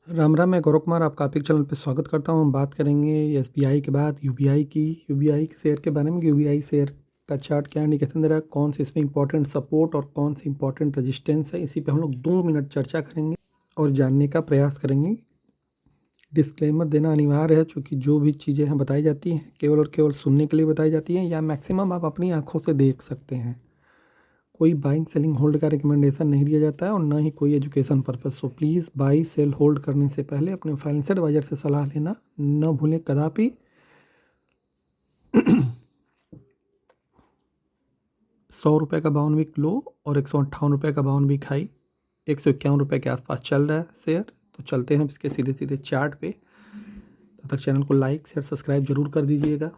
राम राम, मैं गौरव कुमार आपका आपके चैनल पे स्वागत करता हूँ। हम बात करेंगे एसबीआई के बाद यूबीआई की। यूबीआई के शेयर के बारे में। यूबीआई शेयर का चार्ट क्या इंडिकेशन दे रहा है, कौन से इसमें इंपॉर्टेंट सपोर्ट और कौन सी इंपॉर्टेंट रेजिस्टेंस है, इसी पे हम लोग 2 मिनट चर्चा करेंगे और जानने का प्रयास करेंगे। डिस्क्लेमर देना अनिवार्य है, चूँकि जो भी चीज़ें हैं बताई जाती हैं केवल और केवल सुनने के लिए बताई जाती हैं, या मैक्सिमम आप अपनी आँखों से देख सकते हैं। कोई बाइंग सेलिंग होल्ड का रिकमेंडेशन नहीं दिया जाता है और ना ही कोई education purpose. So please buy sell hold करने से पहले अपने फाइनेंशियल एडवाइजर से सलाह लेना न भूलें कदापि। 100 रुपये का 52 वीक लो और 158 रुपये का 52 वीक हाई, 151 रुपये के आसपास चल रहा है शेयर। तो चलते हैं इसके सीधे सीधे चार्ट पे। तब तक चैनल को लाइक शेयर सब्सक्राइब जरूर कर दीजिएगा।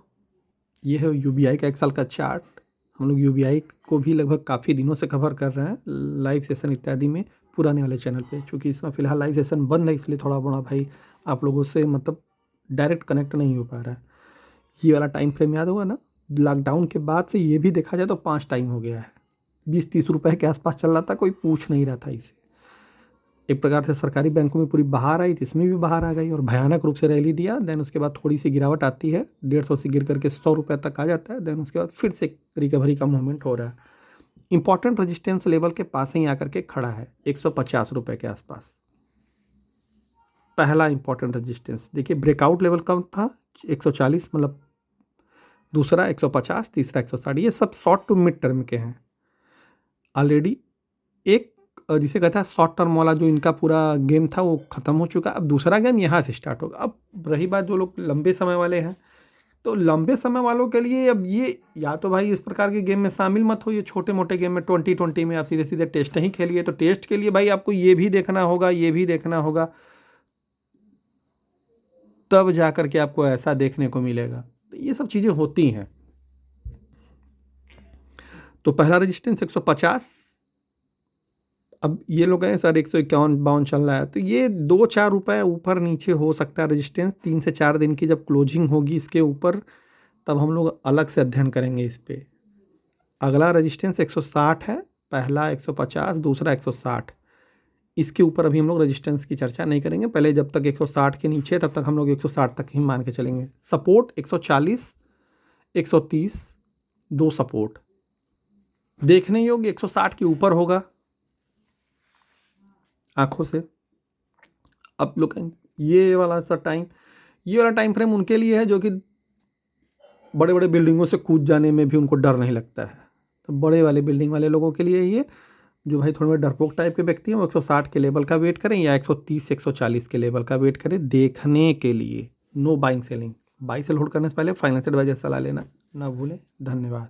ये है यूबीआई का 1 साल का चार्ट। हम लोग यूबीआई को भी लगभग काफ़ी दिनों से कवर कर रहे हैं लाइव सेशन इत्यादि में पुराने वाले चैनल पे। क्योंकि इसमें फ़िलहाल लाइव सेशन बंद है, इसलिए थोड़ा बड़ा भाई आप लोगों से मतलब डायरेक्ट कनेक्ट नहीं हो पा रहा है। ये वाला टाइम फ्रेम याद होगा ना, लॉकडाउन के बाद से ये भी देखा जाए तो 5 टाइम हो गया है। 20-30 रुपये के आसपास चल रहा था, कोई पूछ नहीं रहा था इसे। एक प्रकार से सरकारी बैंकों में पूरी बहार आई थी, इसमें भी बहार आ गई और भयानक रूप से रैली दिया। देन उसके बाद थोड़ी सी गिरावट आती है, 150 से गिर करके 100 रुपये तक आ जाता है। देन उसके बाद फिर से रिकवरी का मूवमेंट हो रहा है। इंपॉर्टेंट रेजिस्टेंस लेवल के पास ही आकर के खड़ा है 150 रुपये के आसपास। पहला इंपॉर्टेंट रेजिस्टेंस देखिए, ब्रेकआउट लेवल कम था 140, मतलब दूसरा 150, तीसरा 160। ये सब शॉर्ट टू मिड टर्म के हैं। ऑलरेडी एक जिसे कहता है शॉर्ट टर्म वाला जो इनका पूरा गेम था वो ख़त्म हो चुका। अब दूसरा गेम यहाँ से स्टार्ट होगा। अब रही बात जो लोग लंबे समय वाले हैं, तो लंबे समय वालों के लिए अब ये या तो भाई इस प्रकार के गेम में शामिल मत हो। ये छोटे मोटे गेम में 20-20 में आप सीधे सीधे टेस्ट ही खेलिए। तो टेस्ट के लिए भाई आपको ये भी देखना होगा, ये भी देखना होगा, तब जा कर के आपको ऐसा देखने को मिलेगा। तो ये सब चीज़ें होती हैं। तो पहला रेजिस्टेंस 150। अब ये लोग हैं सर 151-52 चल रहा है, तो ये 2-4 रुपये ऊपर नीचे हो सकता है रेजिस्टेंस। 3 से 4 दिन की जब क्लोजिंग होगी इसके ऊपर, तब हम लोग अलग से अध्ययन करेंगे इस पे। अगला रेजिस्टेंस 160 है, पहला 150, दूसरा 160। इसके ऊपर अभी हम लोग रेजिस्टेंस की चर्चा नहीं करेंगे। पहले जब तक 160 के नीचे तब तक हम लोग 160 तक ही मान के चलेंगे। सपोर्ट 140, 130, 2 सपोर्ट देखने योग्य। 160 के ऊपर होगा आंखों से। अब लोग ये वाला टाइम फ्रेम उनके लिए है जो कि बड़े बड़े बिल्डिंगों से कूद जाने में भी उनको डर नहीं लगता है। तो बड़े वाले बिल्डिंग वाले लोगों के लिए ये, जो भाई थोड़े डरपोक टाइप के व्यक्ति हैं, वो 160 के लेवल का वेट करें या 130 140 के लेवल का वेट करें देखने के लिए। No buying selling. Buy sell hold करने से पहले फाइनेंशियल एडवाइजर सलाह लेना ना भूलें। धन्यवाद।